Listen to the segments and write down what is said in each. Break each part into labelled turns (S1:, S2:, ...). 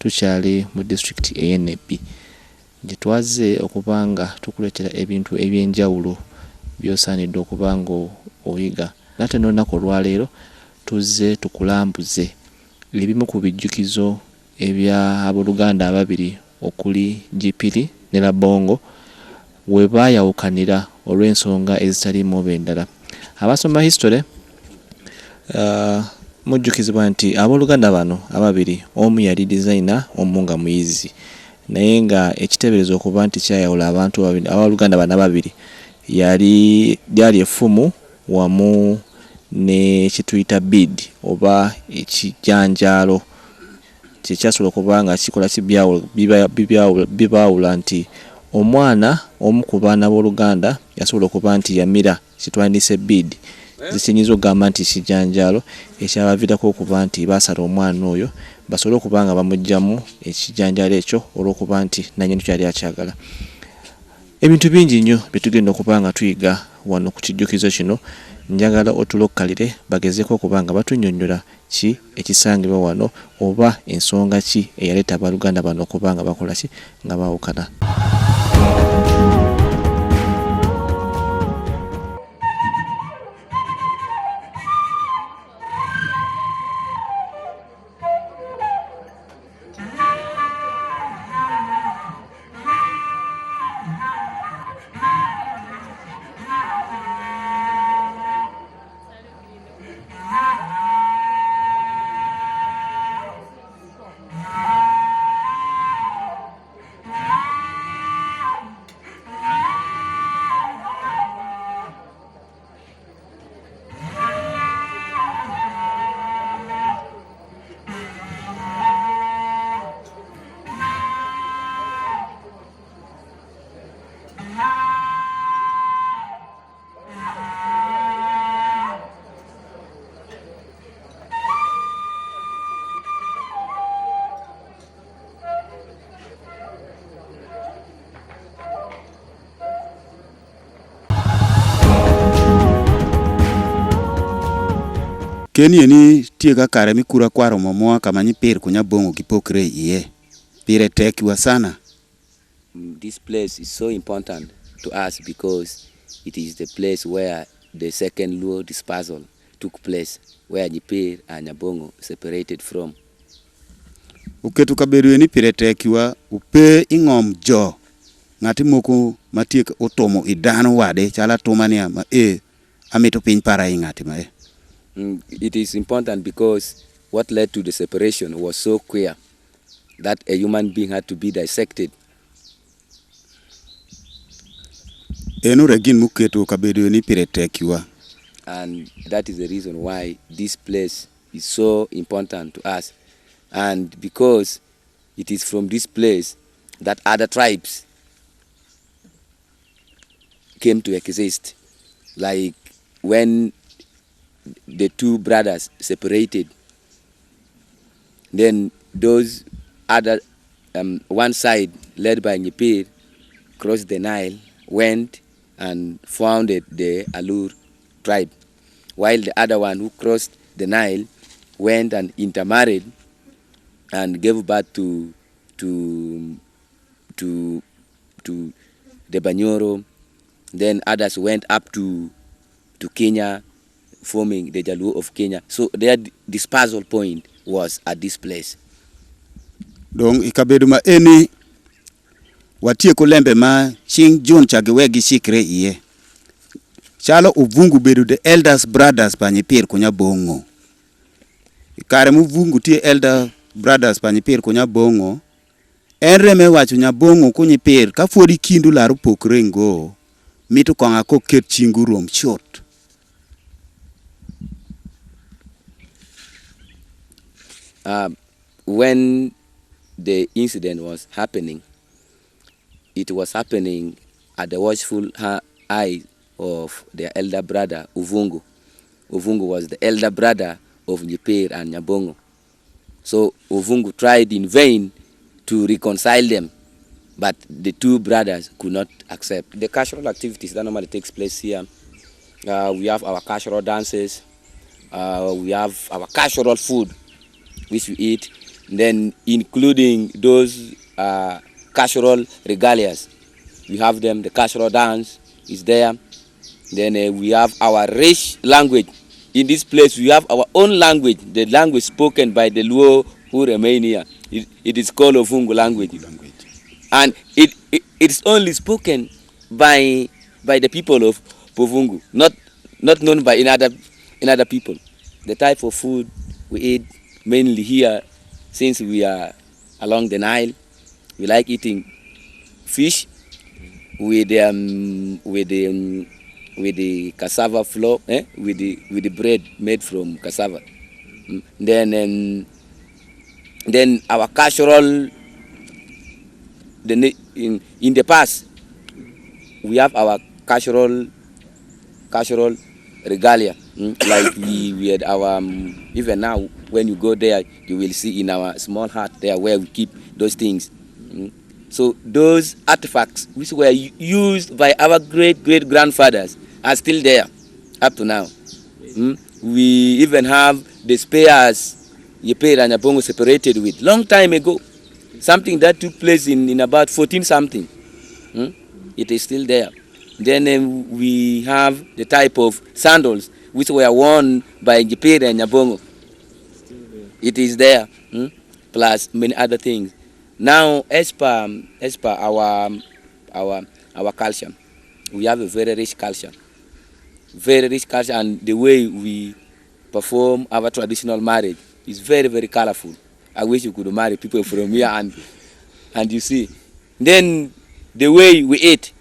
S1: Tukyali mu district ENB gye twaze okubanga tukuletera ebintu ebyenjawulo byosaanidde okubanga oyiga. Nate n'olunaku olwaleero tuzze tukulambuze ebimu ku bijjukizo ebya abooluganda ababiri okuli Gipir ne Labongo we baayawukanira olw'ensonga ezitaliimu endala. Abasoma history mujjukizibwa nti abooluganda bano ababiri omu yali designer omu nga muyizi, naye nga ekiteeberezo okuba nti kyayawula abantu babiri abooluganda bano ababiri lyali effumu wamu ne kituyita bead oba ekijanjaalo kyekyasobola okuba nga kikola bibaawula nti omwana omu ku baana b'oluganda yasobola okuba nti yamira kitwandise bead zisinyiza okugamba nti kijanjaalo ekyabaviirako okuba nti baasala omwana oyo basobole okuba nga bamuggyamu ekijanjaalo ekyo olw'okuba nti nannyini kyali akyagala. Ebintu bingi nnyo bye tugenda okuba nga tuyiga wano ku kijjukizo kino. Njagala otulokkalire bagezeeko okuba nga batunnyonnyola ki ekisangibwa wano oba ensonga ki eyaleeta abooluganda bano okuba nga bakola ki nga baawukana.
S2: Keni ni tiega kare mikura kwaro momoa kamanyi pir kunya bongo kipokre iye. Pire tekiwa sana.
S3: This place is so important to us because it is the place where the second Luo dispersal took place, where Gipir and Labongo separated from.
S2: Uketu kaberu ni pire tekiwa upe ingom jo ngati moko matiek otomo idano wade chala tomania ma ameto piny para ingati ma
S3: It is important because what led to the separation was so clear that a human being had to be dissected.
S2: Regin muketu kabedu ni pire tekiwa.
S3: And that is the reason why this place is so important to us. And because it is from this place that other tribes came to exist. Like when the two brothers separated, then those other one side led by Gipir crossed the Nile, went and founded the Alur tribe, while the other one who crossed the Nile went and intermarried and gave birth to to to the Banyoro. Then others went up to Kenya, forming the Jaluo of Kenya. So their dispersal point was at this place.
S2: Dong ikabedo ma eni watieko lembe ma Ching John chagiwegi shikre iye. Chalo uvungu bedo the elders brothers pa Gipir kunya bongo. Kare muvungu tie elder brothers pa Gipir kunya bongo. Enreme wacho Nyabongo ku Gipir ka fuori kindu laru pokre ngo mitu konga ko ket chingu rom chot.
S3: When the incident was happening, it was happening at the watchful eye of their elder brother Uvungu. Uvungu was the elder brother of Gipir and Nyabongo. So Uvungu tried in vain to reconcile them, but the two brothers could not accept. The cultural activities that normally takes place here, we have our cultural dances, we have our cultural food which we eat, then including those cultural regalias. We have them, the cultural dance is there. Then we have our rich language. In this place we have our own language, the language spoken by the Luo who remain here. It is called Ovungu language. And it's only spoken by the people of Povungu, not known by another people. The type of food we eat mainly here, since we are along the Nile, we like eating fish with the cassava flour, with the bread made from cassava. Then our cultural, in the past, we have our cultural regalia. Like we had our, even now when you go there, you will see in our small hut there where we keep those things. So those artifacts which were used by our great grandfathers are still there up to now. We even have the spears Gipir and Labongo separated with long time ago. Something that took place in about 14 something. It is still there. Then we have the type of sandals which were worn by Gipir and Labongo. It is there, plus many other things. Now, as per our culture, we have a very rich culture, and the way we perform our traditional marriage is very, very colorful. I wish you could marry people from here and you see. Then the way we eat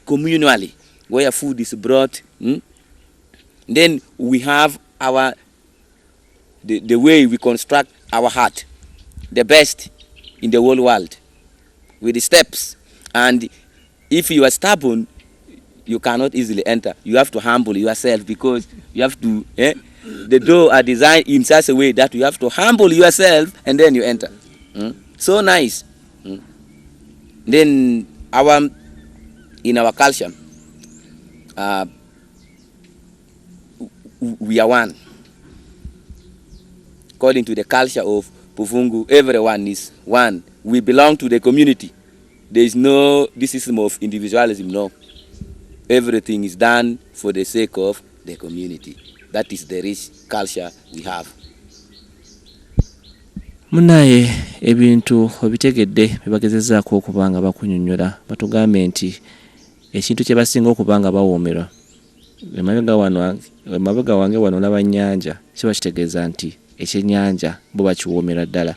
S3: communally, where food is brought. Then we have the way we construct our hut, the best in the whole world, with the steps. And if you are stubborn, you cannot easily enter. You have to humble yourself, because you have to, the door are designed in such a way that you have to humble yourself and then you enter. So nice. Then in our culture, we are one. According to the culture of Povungu, everyone is one. We belong to the community. There is no this system of individualism, no. Everything is done for the sake of the community. That is the rich culture we have.
S1: Munaye ebintu obitegedde bibagezezzaako okubanga bakunyonnyola batugambe nti ekintu kye basinga okubanga bawoomerwa emabega wange wano olaba nnyanja kiba kitegeeza nti ekyennyanja bo bakiwoomera ddala.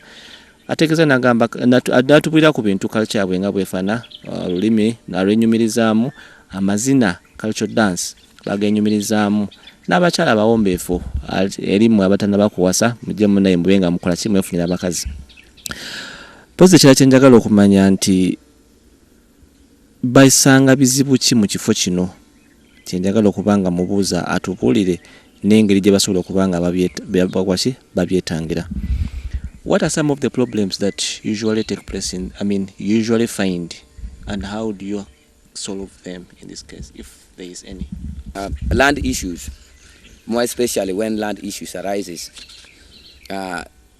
S1: Ategeeza n'agamba n'atubulira ku bintu culture bwe nga bwefana, olulimi n'alwenyumirizaamu, amazina cultural dance bagenyumirizaamu, n'abakyala bawombeefu erimu abatannaba kuwasa mujje munaye mube nga mukola ki mwefunira abakazi. Pozi ekirala kye njagala okumanya nti bayisanga bizibu ki mu kifo kino, kye njagala okubanga mubuuza atubuulire n'engeri gye basobola okubanga babyetangira. What are some of the problems that usually take place usually find, and how do you solve them in this case, if there is any?
S3: Land issues, more especially when land issues arises.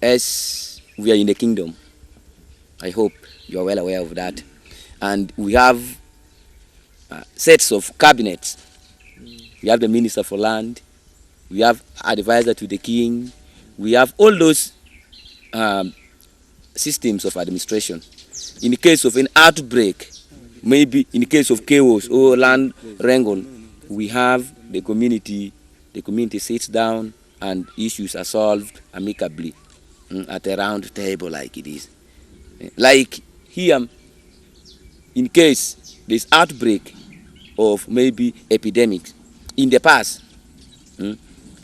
S3: As we are in the kingdom. I hope you are well aware of that. And we have sets of cabinets. We have the Minister for Land. We have advisor to the king. We have all those systems of administration. In case of an outbreak, maybe in case of chaos or land wrangle, we have the community. The community sits down and issues are solved amicably at a round table like it is. Like here, in case there's outbreak of maybe epidemics, in the past,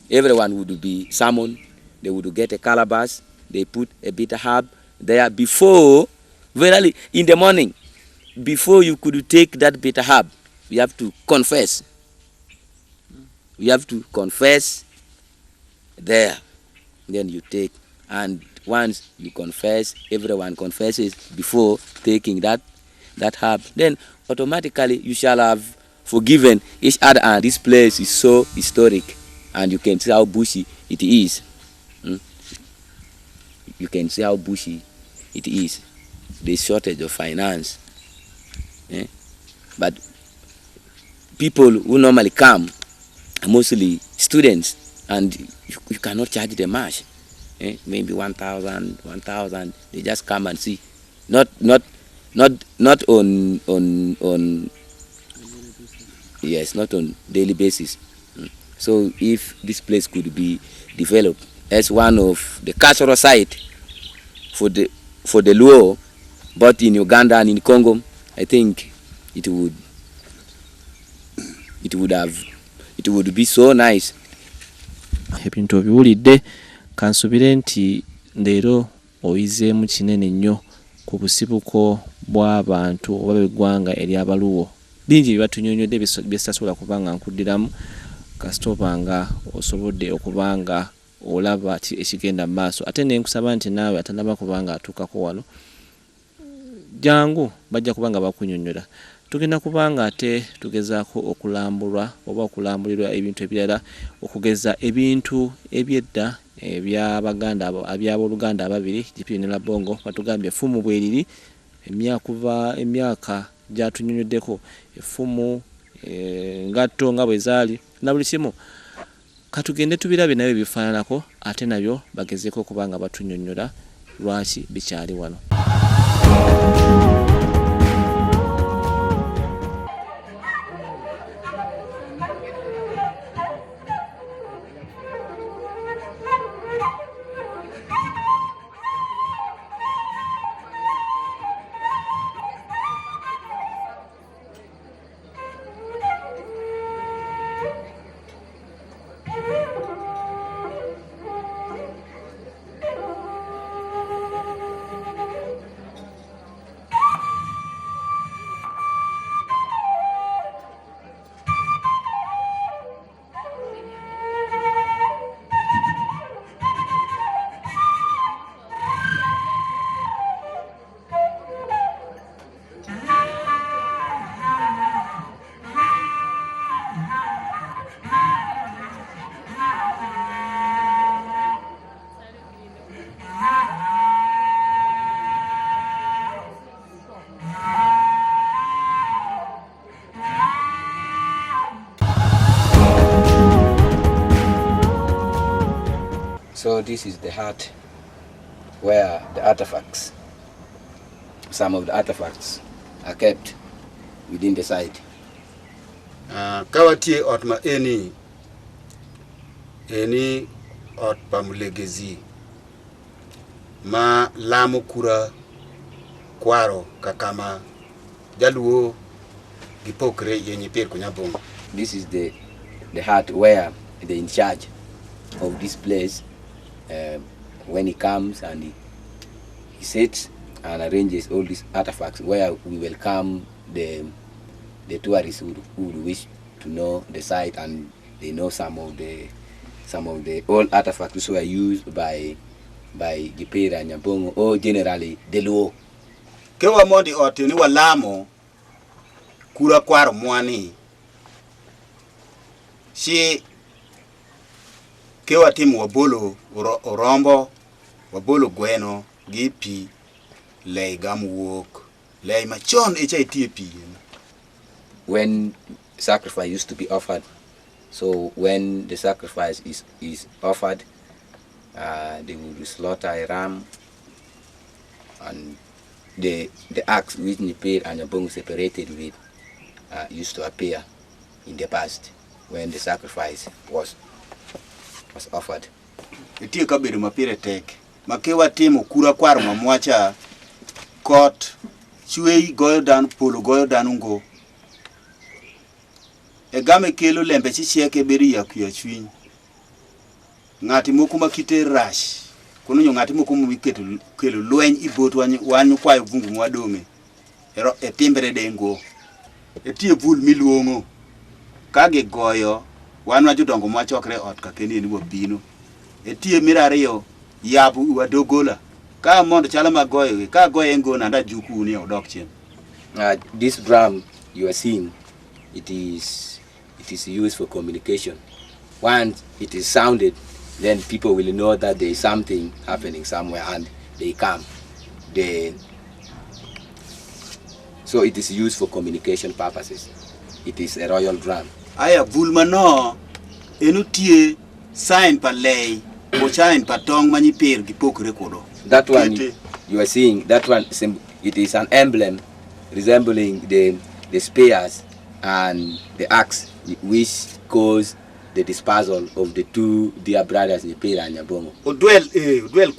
S3: everyone would be summoned. They would get a calabash. They put a bitter herb there before, very in the morning, before you could take that bitter herb, you have to confess. You have to confess there. Then you take, and once you confess, everyone confesses before taking that herb. Then automatically you shall have forgiven each other, and this place is so historic, and you can see how bushy it is. You can see how bushy it is. There's shortage of finance. But people who normally come are mostly students, and you cannot charge them much. Maybe 1,000. They just come and see. Not on yes, not on daily basis. So if this place could be developed as one of the cultural site for the Luo, but in Uganda and in Congo, I think it would be so nice.
S1: Ebintu obiwulidde, kansubire nti leero oyizeemu kinene nnyo ku busibuko bw'abantu oba b'eggwanga ery'Abaluwo. Bingi bye batunyonyodde bye sitasobola kuba nga nkuddiramu kasita oba nga osobodde okuba nga olaba ekigenda mu maaso. Ate ne nkusaba nti naawe atanaba kuba nga atuukako wano, jangu bajja kuba nga bakunyonnyola. Tugenda kuba nga ate tugezaako okulambulwa oba okulambulirwa ebintu ebirala, okugeza ebintu ebyedda eby'abooluganda ababiri Gipir and Labongo batugambye effumu bweriri emyaka gyatunyonyoddeko, effumu ngatto nga bwe zaali na buli kimu. Katugende tubirabe nabyo bifaananako, ate nabyo bagezeeko okuba nga batunyonnyola lwaki bikyali wano.
S3: So this is the hut where the artifacts, some of the artifacts are kept within the site.
S2: Kawatie ot ma eni ot pamulegezi ma lamo kura kwaro kakama jaluo gipokre yenye per kunyabongo.
S3: This is the hut where they're in charge of this place. When he comes and he sits and arranges all these artifacts, where we welcome the tourists who would wish to know the site, and they know some of the old artifacts who are used by Gipir and Labongo, or generally the Luo.
S2: Kewa modi otini walamo kura kwaro mwani si kewa timu wabolo orombo, wabolo gweno, gi pi lei gam wuok lei machon icha itie pi.
S3: When sacrifice used to be offered, so when the sacrifice is offered, they would slaughter a ram, and the axe which Gipir and Labongo separated with used to appear in the past when the sacrifice was offered.
S2: Itie kabedo mapire tek makewa timo kura kwar mamwacha kot chwei goyo dan polo goyo dan ngo e game kelo lembe chichieke beri yakuya chwiny ngati moko makite rash kono nyo ngati moko miketo kelo lweny ibot wanyu kwayo vungu mwadome ero e timbere dengo etie bul miluongo kage goyo wanwa jodongo mwachokre ot ka keni ni wabino etie mirariyo yabu wadogola ka mondo chala magoyo ka goye ngo nanda juku ni odok chien.
S3: This drum you are seeing, it is used for communication. Once it is sounded, then people will know that there is something happening somewhere and they come. So it is used for communication purposes. It is a royal drum.
S2: Aya bulmano enutie sign pa lei o sign pa tong manipir gipokre kodo.
S3: That one you are seeing, that one it is an emblem resembling the spears and the axe which caused the dispersal of the two dear brothers Gipir and Labongo.
S2: Udwel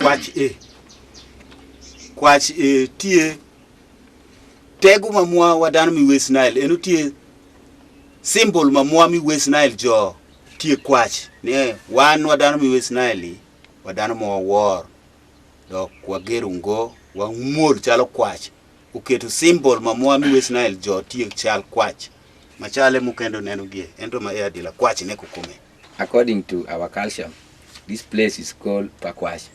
S2: kwach tie tegu mamwa wadano mi West Nile enu tie symbol mamwa mi West Nile jo tie kwach ne wan wadano mi West Nile wadano mo war do kwageru ngo wa mur chalo kwach uketo symbol mamwa mi West Nile jo tie chal kwach machale mukendo neno gie ento ma dila kwach ne kukume.
S3: According to our culture, this place is called Pakwash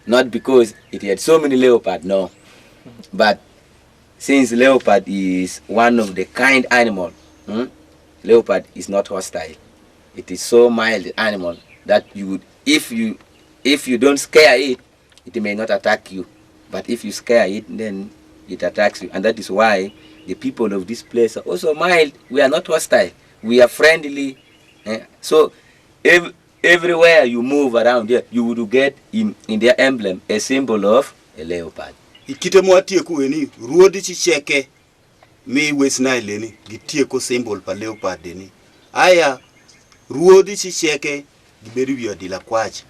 S3: not because it had so many leopards, no, but since leopard is one of the kind animal, leopard is not hostile. It is so mild animal that you would, if you don't scare it, it may not attack you, but if you scare it, then it attacks you, and that is why the people of this place are also mild. We are not hostile. We are friendly. So everywhere you move around here, you would get in their emblem a symbol of a leopard.
S2: Ikite mwatie kuweni ruodi chicheke mi West Nile ni gitie ko symbol pa leopard ni. Aya ruodi chicheke giberi wi dila kwach.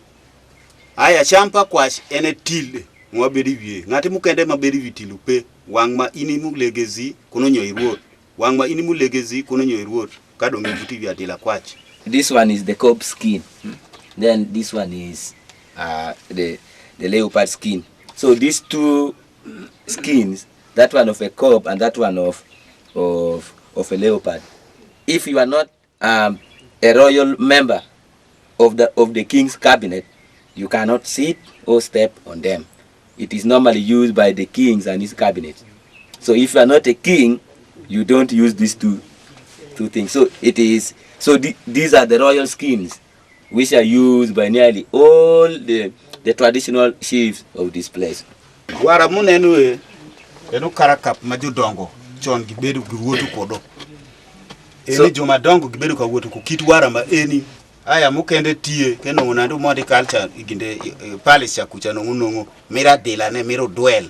S2: Aya champa kwach ene tilde mwaberi wi. Ngati mukende maberi wi tilupe wangma inimu legezi kuno nyo iruot. Wangma inimu legezi kuno nyo iruot. Kado ngibuti wi dila kwach.
S3: This one is the cob skin. Then this one is the leopard skin. So these two skins, that one of a cob and that one of a leopard. If you are not a royal member of the king's cabinet, you cannot sit or step on them. It is normally used by the kings and his cabinet. So if you are not a king, you don't use these two things. So these are the royal skins which are used by nearly all the traditional chiefs of this place.
S2: Wara munenu enu karakap majudongo chon gibedu giwotu kodo. Eni joma dongo gibedu ka wotu ko kitwara ma eni aya mukende tie keno unandu modi culture iginde palace ya kucha nongo mira dela ne miro duel.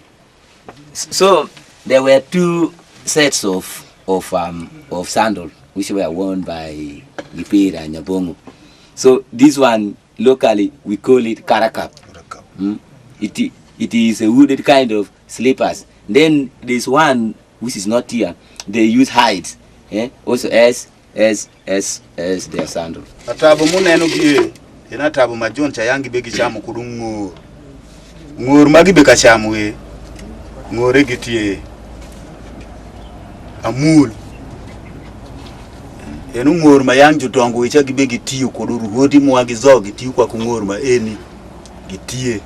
S3: So there were two sets of sandal which were worn by Gipir and Labongo. So this one locally we call it karakap. It is a wooded kind of slippers. Then there's one which is not here. They use hides, also as their sandal.
S2: Atabo muneno gie ena tabo majon cha yangi begi chamu kudungu ngur magi beka chamu ngore gitie amul enu ngur mayang judongo icha gibegi tiyo koduru hodi mwagi zogi tiyo kwa kungur ma eni gitie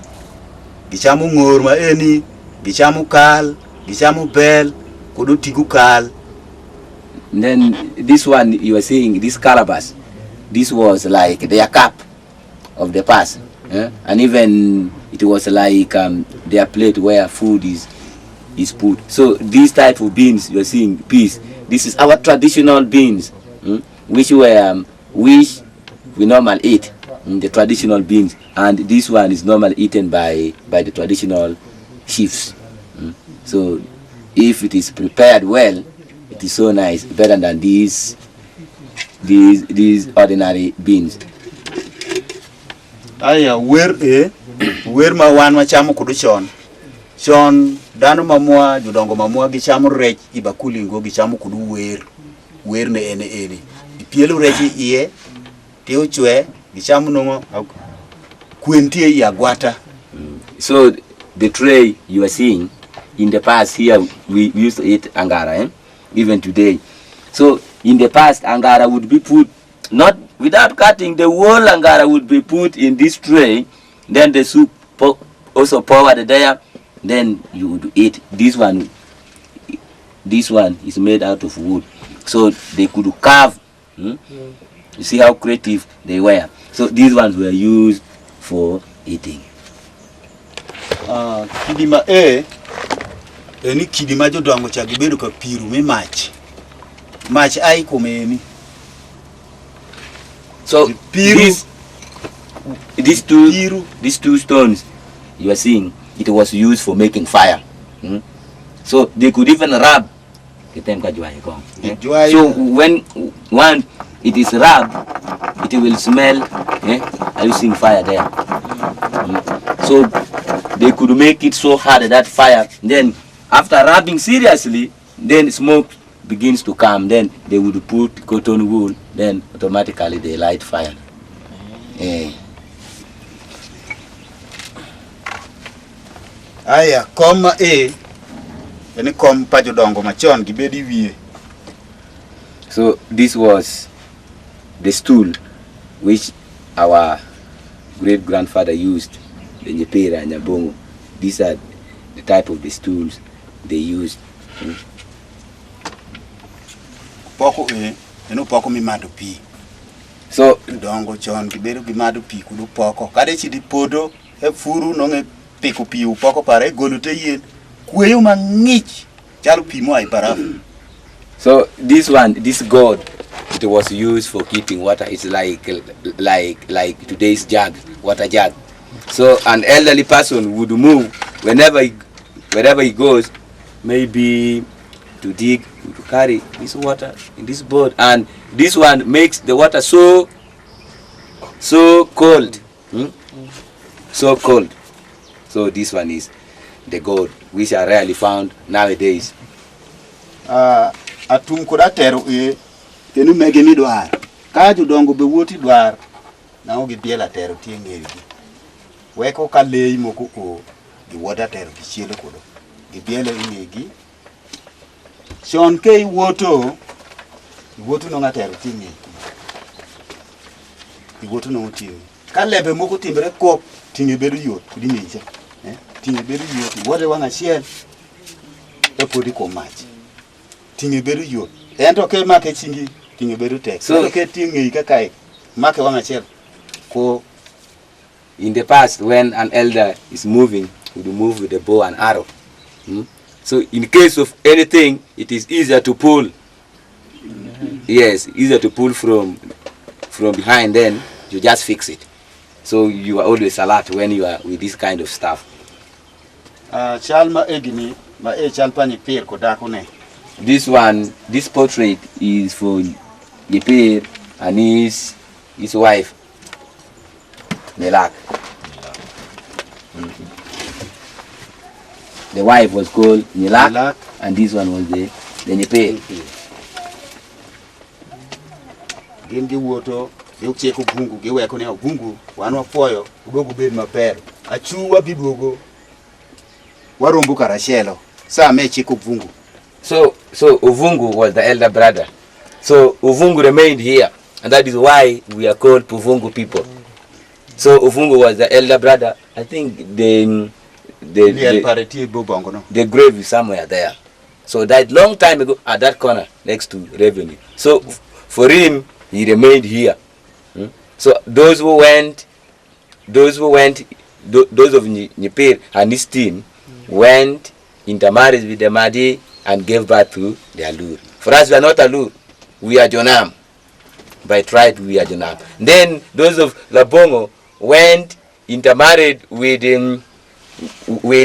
S2: gichamu ngur ma eni gichamu kal gichamu bel kodu tigu kal.
S3: And then this one you are seeing, this calabash, this was like their cap of the past, and even it was like their plate where food is put. So these type of beans you're seeing, peas, this is our traditional beans, which we normally eat, the traditional beans, and this one is normally eaten by the traditional chiefs. So if it is prepared well, it is so nice, better than these ordinary beans.
S2: Aya wer ma wan machamo kudu chon dano mamwa jodongo mamwa gichamo rech i bakuli ngo gichamo kudu wer ne ene ipielo rech iye ti ochwe gichamo nongo kwentie i agwata.
S3: So the tray you are seeing, in the past here we used to eat angara, even today. So in the past angara would be put, not without cutting, the whole angara would be put in this tray, then the soup also poured there, then you would eat. This one is made out of wood, so they could carve. You see how creative they were. So these ones were used for eating.
S2: Kidima eni kidima jodongo cha gibedo ka piru me mach ai komeni.
S3: So these two stones you are seeing, it was used for making fire. So they could even rub. So when it is rubbed, it will smell. Are you seeing fire there? So they could make it so hard that fire. Then after rubbing seriously, then smoke begins to come. Then they would put cotton wool. Then automatically they light fire.
S2: Aya koma eni kom pa jodongo machon gibedi wiye.
S3: So this was the stool which our great grandfather used, the Gipir and Labongo. These are the type of the stools they used.
S2: Poko eno poko mi mado pi.
S3: So
S2: dongo chon gibedo gi mado pi kudu poko. Kade chidi podo e furu nonge piko pi poko pare golu te yen. Kueyo mangich chalo pi mo ai barafu.
S3: So this gourd, it was used for keeping water. It's like today's jug, water jug. So an elderly person would move wherever he goes, maybe to dig, to carry this water in this boat, and this one makes the water so cold, so cold. So this one is the gourd, which are rarely found nowadays.
S2: Atum kuda tero enu mege mi dwar ka jodongo be wuoti dwar na ogi biela tero tieng'egi weko ka lei moko gi wuota tero gi chielo kudo gi biela ing'egi chon ke iwuoto no ngatero tieng'egi iwuoto no tieng'egi ka lebe moko timbre kop ting'e bedo yot kudi nyicha ting'e bedo yot wuote wang' achiel e podi ko mach ting'e bedo yot ento ke make chingi ting'e bedo tek. So ke ting'e kaka make wang' achiel ko.
S3: In the past, when an elder is moving, he would move with a bow and arrow. So in case of anything, it is easier to pull. Yes, easier to pull from behind. Then you just fix it. So you are always alert when you are with this kind of stuff.
S2: Chalma egini ma chalpa ni pir ko dakone.
S3: This portrait is for Gipir and his wife, Melak. The wife was called Melak, and this one was the Gipir.
S2: Gengi woto yokcheko bungu giweko ne bungu wanwa foyo udogo bed maber achuwa biduogo warombo karashelo sa me cheko bungu.
S3: So Uvungu was the elder brother. So Uvungu remained here, and that is why we are called Puvungu people. So Uvungu was the elder brother. I think the grave is somewhere there. So that long time ago at that corner next to Revenue. So for him, he remained here. So those who went those of Gipir and his team went intermarried with the Madi and gave birth to their Lur. For us, we are not a Lur. We are Jonam. By tribe, we are Jonam. Then those of Labongo went intermarried with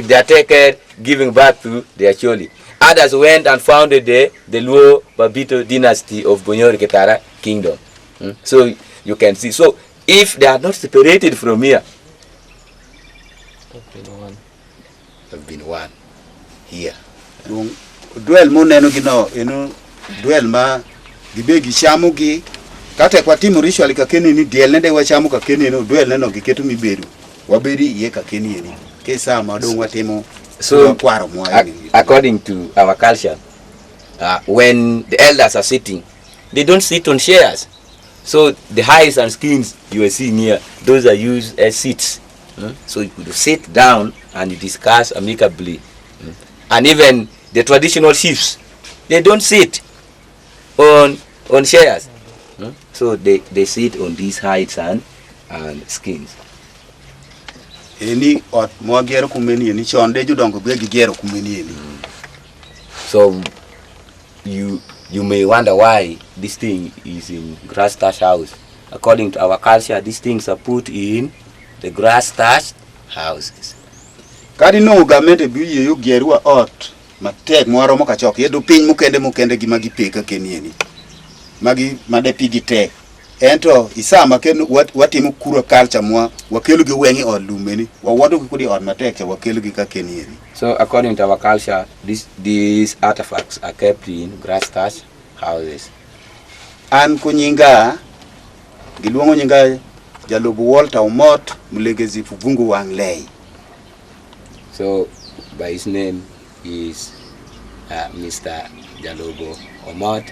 S3: their taker, giving birth to their Choli. Others went and founded the Luo Babito dynasty of Bonyori Ketara kingdom. So you can see. So if they are not separated from here, have been one here.
S2: Duel mo neno gino duel ma gibegi chamu gi kata kwa timu ritual ka keni ni diel nende wa chamu ka keni no duel neno giketu miberu waberi ye ka keni ni kesa madong watimo.
S3: So according to our culture, when the elders are sitting, they don't sit on chairs. So the hides and skins you are seeing here, those are used as seats. So you could sit down and you discuss amicably. And even the traditional chiefs, they don't sit on chairs. So they sit on these hides and skins.
S2: Any or more gero kumeni any chonde you don't go gero kumeni.
S3: So you may wonder why this thing is in grass thatched house. According to our culture, these things are put in the grass thatched houses.
S2: Kadi no government bi you geru ot matek mwaro mo kachok yedo piny mukende gi magi peka kenieni. Magi made pigi tek. Ento isama ken watimo kuro culture mwa wakelu gi wengi od lumeni wawodo gi kudi od matek cha wakelu gi ka kenieni.
S3: So according to our culture, these artifacts are kept in grass thatched houses.
S2: An kunyinga giluongo nyinga Jalobu Walter Omot Mulegezi Fuvungu Wang-Lei.
S3: So by his name is Mr. Jalobo Omot.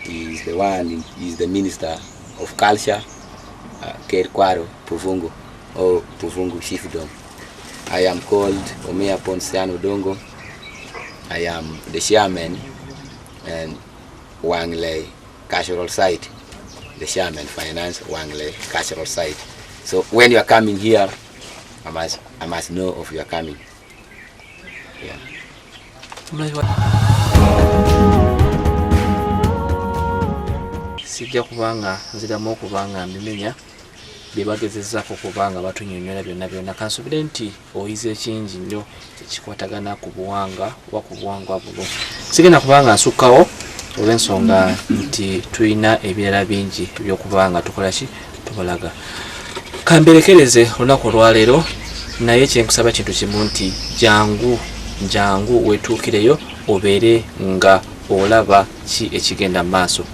S3: He is the minister of culture, Kerkwaro Puvungu or Puvungu Chiefdom. I am called Omea Ponsiano Dongo. I am the chairman and Wang-Lei cultural site. The chairman finance Wang-Lei cultural site. So when you are coming here, I must know of your coming. Yeah.
S1: Sijja kubanga nziramu okubanga mbimenya byebagezezaako kubanga batunyonyola byonna kansubire nti oyize kingi nnyo ekikwatagana ku buwanga oba ku buwangwa buno. Sigenda kubanga nsukkawo olw'ensonga nti tulina ebirala bingi ebyokubanga tukola ki tubalaga. Kamberekereze olunaku olwaleero naye kyenkusaba kintu kimu nti jangu wetuukireyo obeere nga olaba ki ekigenda mu maaso.